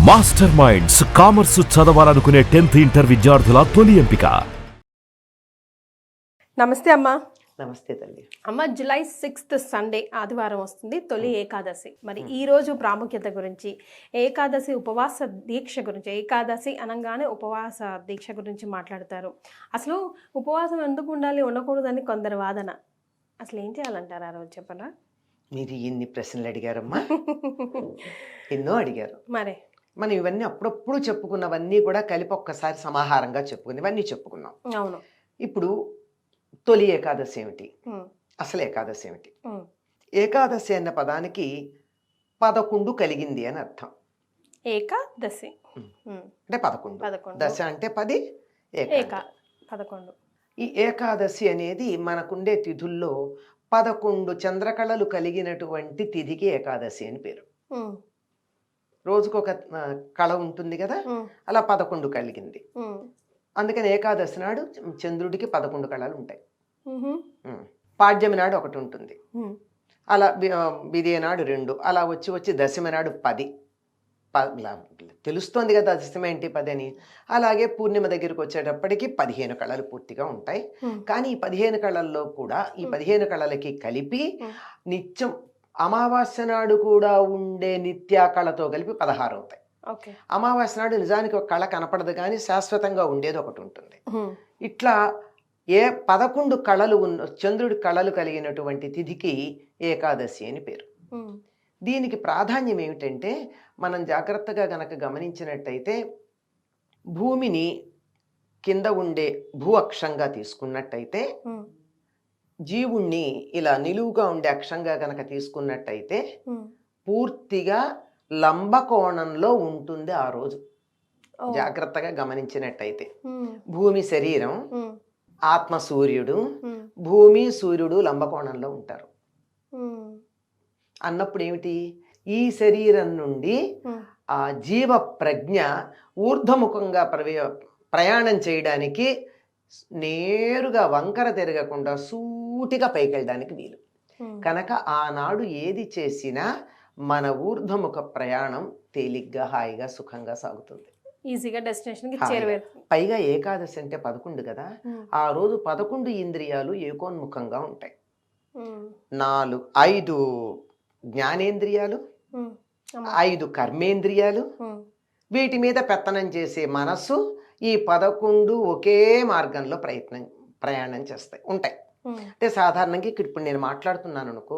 Master minds commerce చదవాలనుకునే 10th inter విద్యార్థుల తొలి ఎంపిక. నమస్తే అమ్మా. నమస్తే తల్లి. అమ్మ, జూలై 6th సండే ఆదివారం వస్తుంది, తొలి ఏకాదశి. మరి ఈ రోజు ప్రాముఖ్యత గురించి, ఏకాదశి ఉపవాస దీక్ష గురించి, ఏకాదశి అనగానే ఉపవాస దీక్ష గురించి మాట్లాడతారు. అసలు ఉపవాసం ఎందుకు ఉండాలి, ఉండకూడదని కొందరు వాదన. అసలు ఏం చేయాలంటారు ఆ రోజు, చెప్పరా? మీరు ఎన్ని ప్రశ్నలు అడిగారమ్మా? ఎన్నో అడిగారు. మరే మనం ఇవన్నీ అప్పుడప్పుడు చెప్పుకున్నవన్నీ కూడా కలిపి ఒక్కసారి సమాహారంగా చెప్పుకుంది, ఇవన్నీ చెప్పుకున్నాం. అవును. ఇప్పుడు తొలి ఏకాదశి ఏమిటి, అసలు ఏకాదశి ఏమిటి? ఏకాదశి అన్న పదానికి 11 కలిగింది అని అర్థం. ఏకాదశి అంటే 11, దశ అంటే 10, 11. ఈ ఏకాదశి అనేది మనకుండే తిథుల్లో 11 చంద్రకళలు కలిగినటువంటి తిథికి ఏకాదశి అని పేరు. రోజుకొక కళ ఉంటుంది కదా, అలా 11 కలిగింది. అందుకని ఏకాదశి నాడు చంద్రుడికి 11 కళలు ఉంటాయి. పాడ్యమి నాడు ఒకటి ఉంటుంది, అలా బిదే నాడు 2, అలా వచ్చి దశమి నాడు 10. తెలుస్తోంది కదా దశమి ఏంటి 10 అని. అలాగే పూర్ణిమ దగ్గరికి వచ్చేటప్పటికి 15 కళలు పూర్తిగా ఉంటాయి. కానీ ఈ 15 కళల్లో కూడా ఈ 15 కళలకి కలిపి నిత్యం అమావాస్య నాడు కూడా ఉండే నిత్యా కళతో కలిపి 16 అవుతాయి. అమావాస్య నాడు నిజానికి ఒక కళ కనపడదు, కానీ శాశ్వతంగా ఉండేది ఒకటి ఉంటుంది. ఇట్లా 11 కళలు ఉన్న చంద్రుడి కళలు కలిగినటువంటి తిథికి ఏకాదశి అని పేరు. దీనికి ప్రాధాన్యం ఏమిటంటే, మనం జాగ్రత్తగా గనక గమనించినట్టయితే భూమిని కింద ఉండే భూ అక్షంగా తీసుకున్నట్టయితే, జీవుణ్ణి ఇలా నిలువుగా ఉండే అక్షంగా గనక తీసుకున్నట్టయితే పూర్తిగా లంబకోణంలో ఉంటుంది ఆ రోజు. జాగ్రత్తగా గమనించినట్టయితే భూమి శరీరం, ఆత్మ సూర్యుడు, భూమి సూర్యుడు లంబకోణంలో ఉంటారు. అన్నప్పుడు ఏమిటి, ఈ శరీరం నుండి ఆ జీవ ప్రజ్ఞ ఊర్ధ్వముఖంగా ప్రయాణం చేయడానికి, నేరుగా వంకర తిరగకుండా సూటిగా పైకి వెళ్ళడానికి వీలు. కనుక ఆనాడు ఏది చేసినా మన ఊర్ధ్వముఖ ప్రయాణం తేలిగ్గా, హాయిగా, సుఖంగా సాగుతుంది, ఈజీగా డెస్టినేషన్కి చేరువేస్తుంది. పైగా ఏకాదశి అంటే 11 కదా, ఆ రోజు 11 ఇంద్రియాలు ఏకోన్ముఖంగా ఉంటాయి. 5 జ్ఞానేంద్రియాలు, 5 కర్మేంద్రియాలు, వీటి మీద పెత్తనం చేసే మనస్సు ఈ 11 ఒకే మార్గంలో ప్రయాణం చేస్తాయి ఉంటాయి. అంటే సాధారణంగా ఇప్పుడు నేను మాట్లాడుతున్నాను అనుకో,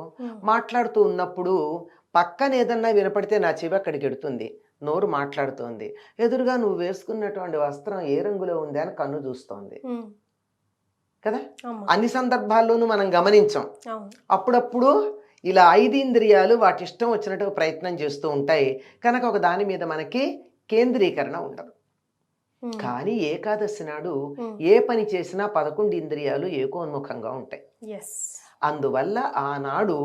మాట్లాడుతూ ఉన్నప్పుడు పక్కన ఏదన్నా వినపడితే నా చెవి అక్కడికి ఎడుతుంది, నోరు మాట్లాడుతోంది, ఎదురుగా నువ్వు వేసుకున్నటువంటి వస్త్రం ఏ రంగులో ఉంది అని కన్ను చూస్తోంది కదా. అన్ని సందర్భాల్లోనూ మనం గమనించాం. అప్పుడప్పుడు ఇలా 5 ఇంద్రియాలు వాటి ఇష్టం వచ్చినట్టు ప్రయత్నం చేస్తూ ఉంటాయి, కనుక ఒక దాని మీద మనకి కేంద్రీకరణ ఉండదు. కానీ ఏకాదశి నాడు ఏ పని చేసినా 11 ఇంద్రియాలు ఏకోన్ముఖంగా ఉంటాయి. అందువల్ల ఆనాడు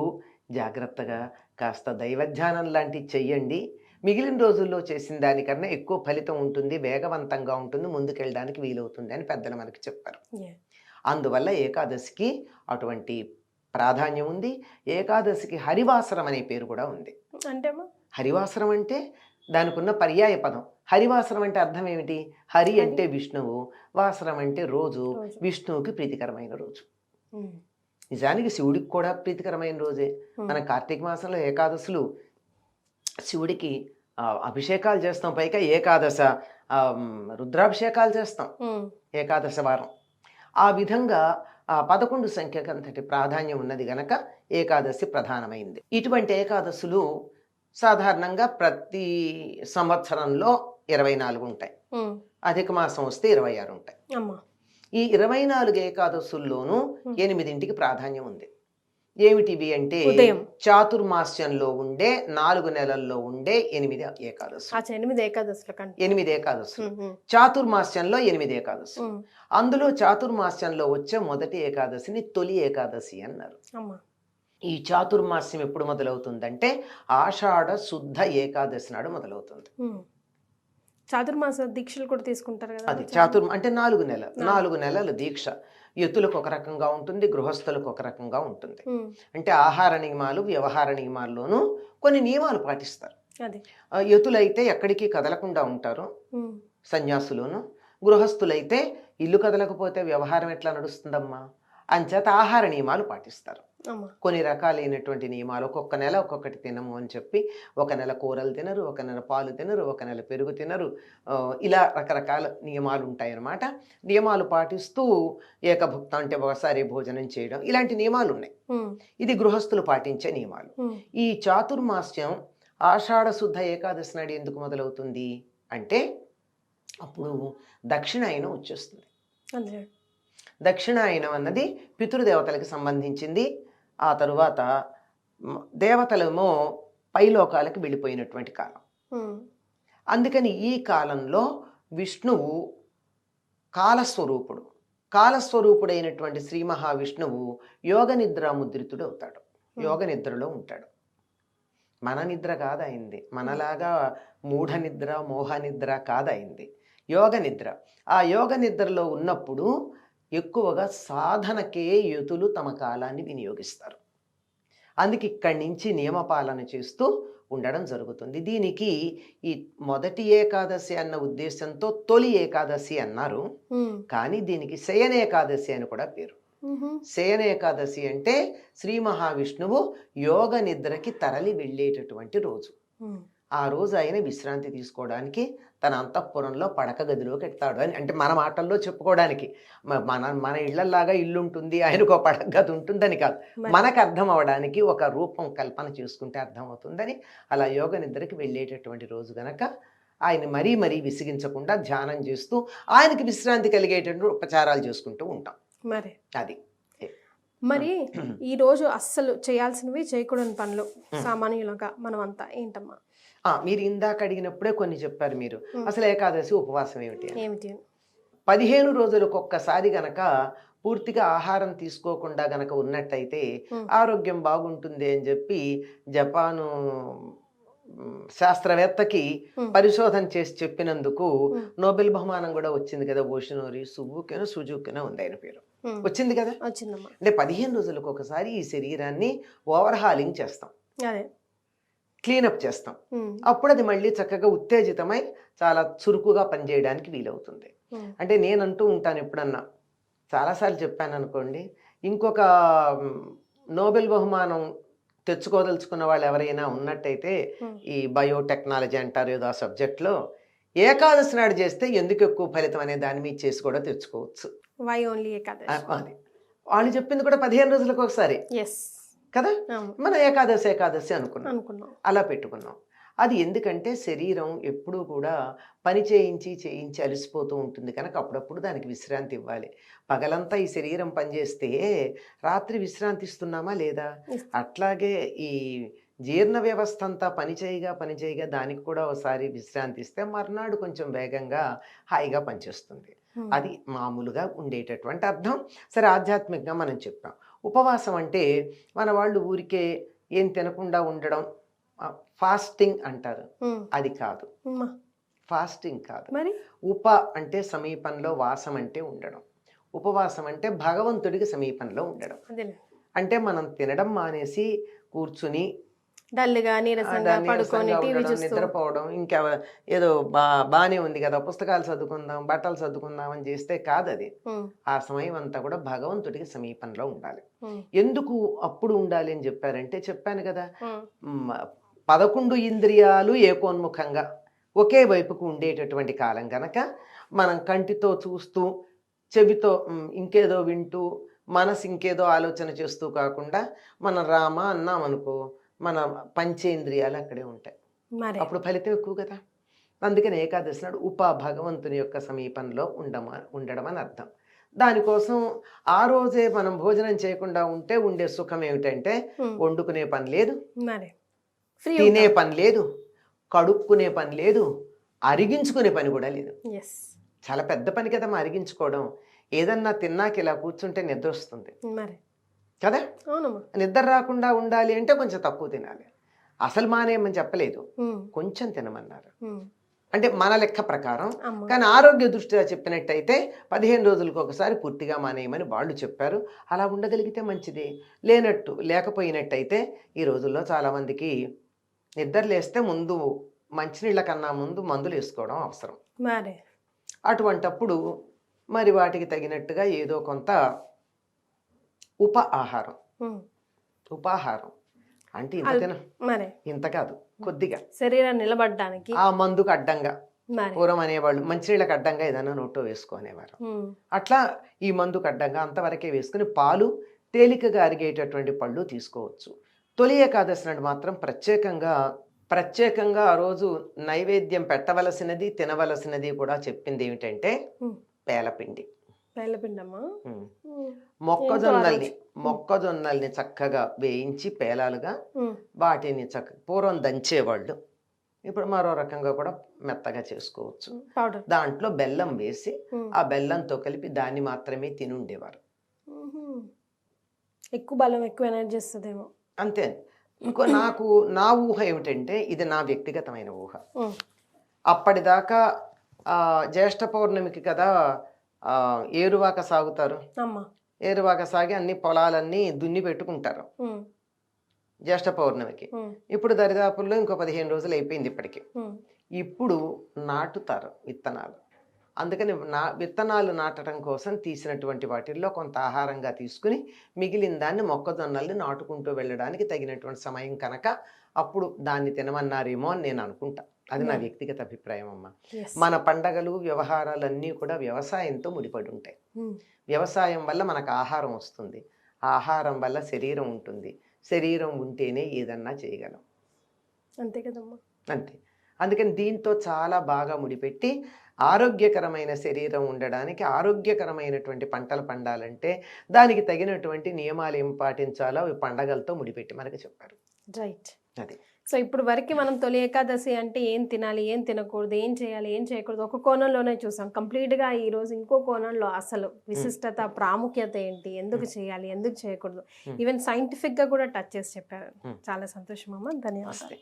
జాగ్రత్తగా కాస్త దైవధ్యానం లాంటివి చెయ్యండి. మిగిలిన రోజుల్లో చేసిన దానికన్నా ఎక్కువ ఫలితం ఉంటుంది, వేగవంతంగా ఉంటుంది, ముందుకెళ్ళడానికి వీలవుతుంది అని పెద్దలు మనకి చెప్పారు. అందువల్ల ఏకాదశికి అటువంటి ప్రాధాన్యం ఉంది. ఏకాదశికి హరివాసరం అనే పేరు కూడా ఉంది. అంటే హరివాసరం అంటే దానికి ఉన్న పర్యాయ పదం. హరివాసరం అంటే అర్థం ఏమిటి? హరి అంటే విష్ణువు, వాసరం అంటే రోజు, విష్ణువుకి ప్రీతికరమైన రోజు. నిజానికి శివుడికి కూడా ప్రీతికరమైన రోజే. మన కార్తీక మాసంలో ఏకాదశులు శివుడికి అభిషేకాలు చేస్తాం, పైగా ఏకాదశ రుద్రాభిషేకాలు చేస్తాం ఏకాదశ వారం. ఆ విధంగా 11 సంఖ్యకు అంతటి ప్రాధాన్యం ఉన్నది గనక ఏకాదశి ప్రధానమైంది. ఇటువంటి ఏకాదశులు సాధారణంగా ప్రతి సంవత్సరంలో 24 ఉంటాయి, అధిక మాసం వస్తే 26 ఉంటాయి. ఈ 24 ఏకాదశుల్లోనూ 8ంటికి ప్రాధాన్యం ఉంది. ఏమిటివి అంటే, చాతుర్మాస్యంలో ఉండే 4 నెలల్లో ఉండే 8 ఏకాదశులు. 8 ఏకాదశులు చాతుర్మాస్యంలో 8 ఏకాదశులు. అందులో చాతుర్మాస్యంలో వచ్చే మొదటి ఏకాదశిని తొలి ఏకాదశి అన్నారు. ఈ చాతుర్మాస్యం ఎప్పుడు మొదలవుతుందంటే ఆషాఢ శుద్ధ ఏకాదశి నాడు మొదలవుతుంది. చాతుర్మాస దీక్షలు కూడా తీసుకుంటారు కదా. అది అంటే 4 నెలల దీక్ష. యతులకు ఒక రకంగా ఉంటుంది, గృహస్థులకు ఒక రకంగా ఉంటుంది. అంటే ఆహార నియమాలు, వ్యవహార నియమాల్లోనూ కొన్ని నియమాలు పాటిస్తారు. అదే. యతులైతే ఎక్కడికి కదలకుండా ఉంటారు, సన్యాసులును. గృహస్థులైతే ఇల్లు కదలకపోతే వ్యవహారం ఎట్లా నడుస్తుందమ్మా, అంచేత ఆహార నియమాలు పాటిస్తారు. కొన్ని రకాలైనటువంటి నియమాలు, ఒక్కొక్క నెల ఒక్కొక్కటి తినము అని చెప్పి, ఒక నెల కూరలు తినరు, ఒక నెల పాలు తినరు, ఒక నెల పెరుగు తినరు, ఇలా రకరకాల నియమాలు ఉంటాయన్నమాట. నియమాలు పాటిస్తూ ఏకభుక్తం అంటే ఒకసారి భోజనం చేయడం, ఇలాంటి నియమాలు ఉన్నాయి. ఇది గృహస్థులు పాటించే నియమాలు. ఈ చాతుర్మాస్యం ఆషాఢ శుద్ధ ఏకాదశి నాడు ఎందుకు మొదలవుతుంది అంటే అప్పుడు దక్షిణాయనం వచ్చేస్తుంది. దక్షిణాయనం అన్నది పితృదేవతలకు సంబంధించింది. ఆ తరువాత దేవతలేమో పైలోకాలకు వెళ్ళిపోయినటువంటి కాలం. అందుకని ఈ కాలంలో విష్ణువు కాలస్వరూపుడు, కాలస్వరూపుడైనటువంటి శ్రీ మహావిష్ణువు యోగ నిద్ర ముద్రితుడు అవుతాడు, యోగ నిద్రలో ఉంటాడు. మన నిద్ర కాదు అయింది, మనలాగా మూఢ నిద్ర మోహ నిద్ర కాదు అయింది, యోగ నిద్ర. ఆ యోగ నిద్రలో ఉన్నప్పుడు ఎక్కువగా సాధనకే యతులు తమ కాలాన్ని వినియోగిస్తారు. అందుకే ఇక్కడి నుంచి నియమపాలన చేస్తూ ఉండడం జరుగుతుంది. దీనికి ఈ మొదటి ఏకాదశి అన్న ఉద్దేశంతో తొలి ఏకాదశి అన్నారు, కానీ దీనికి శయన ఏకాదశి అని కూడా పేరు. శయన ఏకాదశి అంటే శ్రీ మహావిష్ణువు యోగ నిద్రకి తరలి వెళ్ళేటటువంటి రోజు. ఆ రోజు ఆయన విశ్రాంతి తీసుకోవడానికి తన అంతఃపురంలో పడక గదిలోకి ఎత్తాడు అని, అంటే మన మాటల్లో చెప్పుకోవడానికి. మన ఇళ్లలాగా ఇల్లు ఉంటుంది, ఆయనకు ఒక పడక గది ఉంటుందని కాదు, మనకు అర్థం అవడానికి ఒక రూపం కల్పన చేసుకుంటే అర్థం అవుతుందని అలా యోగ నిద్రకి వెళ్ళేటటువంటి రోజు గనక ఆయన మరీ మరీ విసిగించకుండా ధ్యానం చేస్తూ ఆయనకి విశ్రాంతి కలిగేటటువంటి ఉపచారాలు చేసుకుంటూ ఉంటాం. మరి అది మరి ఈ రోజు అస్సలు చేయాల్సినవి చేయకూడని పనులు సామాన్యులుగా మనం అంతా ఏంటమ్మా? మీరు ఇందాక అడిగినప్పుడే కొన్ని చెప్పారు మీరు. అసలు ఏకాదశి ఉపవాసం ఏమిటి? 15 రోజులకు ఒక్కసారి గనక పూర్తిగా ఆహారం తీసుకోకుండా గనక ఉన్నట్టయితే ఆరోగ్యం బాగుంటుంది అని చెప్పి జపాను శాస్త్రవేత్తకి పరిశోధన చేసి చెప్పినందుకు నోబెల్ బహుమానం కూడా వచ్చింది కదా. ఓషినోరి సుజుకినో ఉంది ఆయన పేరు, వచ్చింది కదా. అంటే 15 రోజులకు ఒకసారి ఈ శరీరాన్ని ఓవర్హాలింగ్ చేస్తాం, క్లీనప్ చేస్తాం. అప్పుడు అది మళ్ళీ చక్కగా ఉత్తేజితమై చాలా చురుకుగా పనిచేయడానికి వీలవుతుంది. అంటే నేనంటూ ఉంటాను, ఎప్పుడన్నా చాలాసార్లు చెప్పాను అనుకోండి, ఇంకొక నోబెల్ బహుమానం తెచ్చుకోదలుచుకున్న వాళ్ళు ఎవరైనా ఉన్నట్టయితే ఈ బయోటెక్నాలజీ అంటారు ఏదో ఆ సబ్జెక్ట్లో, ఏకాదశి నాడు చేస్తే ఎందుకు ఎక్కువ ఫలితం అనే దాని మీద చేసి కూడా తెచ్చుకోవచ్చు. అది వాళ్ళు చెప్పింది కూడా 15 రోజులకు ఒకసారి కదా. మనం ఏకాదశి అనుకున్నాం, అలా పెట్టుకున్నాం. అది ఎందుకంటే శరీరం ఎప్పుడూ కూడా పని చేయించి అలసిపోతూ ఉంటుంది కనుక అప్పుడప్పుడు దానికి విశ్రాంతి ఇవ్వాలి. పగలంతా ఈ శరీరం పనిచేస్తే రాత్రి విశ్రాంతి ఇస్తున్నామా లేదా? అట్లాగే ఈ జీర్ణ వ్యవస్థ అంతా పనిచేయగా దానికి కూడా ఒకసారి విశ్రాంతి ఇస్తే మర్నాడు కొంచెం వేగంగా హాయిగా పనిచేస్తుంది. అది మామూలుగా ఉండేటటువంటి అర్థం. సరే, ఆధ్యాత్మికంగా మనం చెప్పాం. ఉపవాసం అంటే మన వాళ్ళు ఊరికే ఏం తినకుండా ఉండడం, ఫాస్టింగ్ అంటారు, అది కాదు. ఫాస్టింగ్ కాదు. ఉప అంటే సమీపంలో, వాసం అంటే ఉండడం. ఉపవాసం అంటే భగవంతుడికి సమీపంలో ఉండడం. అంటే మనం తినడం మానేసి కూర్చుని నిద్రపోవడం, ఇంకా ఏదో బానే ఉంది కదా పుస్తకాలు చదువుకుందాం బట్టలు చదువుకుందాం అని చేస్తే కాదు అది. ఆ సమయం అంతా కూడా భగవంతుడికి సమీపంలో ఉండాలి. ఎందుకు అప్పుడు ఉండాలి అని చెప్పారంటే, చెప్పాను కదా, 11 ఇంద్రియాలు ఏకోన్ముఖంగా ఒకే వైపుకు ఉండేటటువంటి కాలం కనుక మనం కంటితో చూస్తూ, చెవితో ఇంకేదో వింటూ, మనసు ఇంకేదో ఆలోచన చేస్తూ కాకుండా మనం రామ అన్నాం అనుకో, మన పంచేంద్రియాలు అక్కడే ఉంటాయి, అప్పుడు ఫలితం ఎక్కువ కదా. అందుకని ఏకాదశి నాడు భగవంతుని యొక్క సమీపంలో ఉండడం అని అర్థం. దానికోసం ఆ రోజే మనం భోజనం చేయకుండా ఉంటే ఉండే సుఖం ఏమిటంటే, వండుకునే పని లేదు, తినే పని లేదు, కడుక్కునే పని లేదు, అరిగించుకునే పని కూడా లేదు. చాలా పెద్ద పని కదా అరిగించుకోవడం. ఏదన్నా తిన్నాక ఇలా కూర్చుంటే నిద్ర వస్తుంది కదా. నిద్ర రాకుండా ఉండాలి అంటే కొంచెం తక్కువ తినాలి. అసలు మానేయమని చెప్పలేదు, కొంచెం తినమన్నారు. అంటే మన లెక్క ప్రకారం. కానీ ఆరోగ్య దృష్ట్యా చెప్పినట్టయితే 15 రోజులకు ఒకసారి పూర్తిగా మానేయమని వాళ్ళు చెప్పారు. అలా ఉండగలిగితే మంచిది. లేకపోయినట్టయితే ఈ రోజుల్లో చాలామందికి నిద్ర లేస్తే ముందు మంచినీళ్ళ కన్నా ముందు మందులు వేసుకోవడం అవసరం. మరి అటువంటప్పుడు మరి వాటికి తగినట్టుగా ఏదో కొంత ఆహారం, ఉపాహారం అంటే ఇంత తిన, మరి ఇంత కాదు, కొద్దిగా శరీరం నిలబడడానికి ఆ మందుకు అడ్డంగా, మరి పూర్వం అనేవాళ్ళు మంచినీళ్ళకి అడ్డంగా ఏదైనా నోట్లో వేసుకునేవారు. అట్లా ఈ మందుకు అడ్డంగా అంతవరకే వేసుకుని పాలు, తేలికగా అరిగేటటువంటి పళ్ళు తీసుకోవచ్చు. తొలి ఏకాదశి నాడు మాత్రం ప్రత్యేకంగా ఆ రోజు నైవేద్యం పెట్టవలసినది, తినవలసినది కూడా చెప్పింది ఏమిటంటే పేలపిండి. పేలపిండమ్మా. మొక్కజొన్నల్ని చక్కగా వేయించి పేలాలుగా వాటిని పూర్వం దంచేవాళ్ళు, ఇప్పుడు మరో రకంగా కూడా మెత్తగా చేసుకోవచ్చు. పౌడర్ దాంట్లో బెల్లం వేసి ఆ బెల్లంతో కలిపి దాన్ని మాత్రమే తిని ఉండేవారు. ఎక్కువ బలం, ఎక్కువ ఎనర్జీ ఇస్తుందేమో. అంతే. ఇంకో నా ఊహ ఏమిటంటే, ఇది నా వ్యక్తిగతమైన ఊహ, అప్పటిదాకా జ్యేష్ఠ పౌర్ణమికి కదా ఏరువాక సాగుతారు. ఏరువాక సాగి అన్ని పొలాలన్నీ దున్ని పెట్టుకుంటారు జ్యేష్ఠ పౌర్ణమికి. ఇప్పుడు దరిదాపుల్లో ఇంకో 15 రోజులు అయిపోయింది ఇప్పటికి. ఇప్పుడు నాటుతారు విత్తనాలు. అందుకని విత్తనాలు నాటడం కోసం తీసినటువంటి వాటిల్లో కొంత ఆహారంగా తీసుకుని మిగిలిన దాన్ని మొక్కజొన్నల్ని నాటుకుంటూ వెళ్ళడానికి తగినటువంటి సమయం కనుక అప్పుడు దాన్ని తినమన్నారేమో అని నేను అనుకుంటా. అది నా వ్యక్తిగత అభిప్రాయం అమ్మ. మన పండగలు, వ్యవహారాలన్నీ కూడా వ్యవసాయంతో ముడిపడి ఉంటాయి. వ్యవసాయం వల్ల మనకు ఆహారం వస్తుంది, ఆహారం వల్ల శరీరం ఉంటుంది, శరీరం ఉంటేనే ఏదన్నా చేయగలం. అంతే కదమ్మా. అంతే. అందుకని దీంతో చాలా బాగా ముడిపెట్టి ఆరోగ్యకరమైన శరీరం ఉండడానికి, ఆరోగ్యకరమైనటువంటి పంటలు పండాలంటే దానికి తగినటువంటి నియమాలు ఏం పాటించాలో అవి పండగలతో ముడిపెట్టి మనకు చెప్పారు. రైట్. అది. సో ఇప్పుడు వరకు మనం తొలి ఏకాదశి అంటే ఏం తినాలి, ఏం తినకూడదు, ఏం చేయాలి, ఏం చేయకూడదు ఒక కోణంలోనే చూసాం. కంప్లీట్గా ఈరోజు ఇంకో కోణంలో అసలు విశిష్టత, ప్రాముఖ్యత ఏంటి, ఎందుకు చేయాలి, ఎందుకు చేయకూడదు, ఈవెన్ సైంటిఫిక్గా కూడా టచ్ చేసి చెప్పారు. చాలా సంతోషం అమ్మ, ధన్యవాదాలు.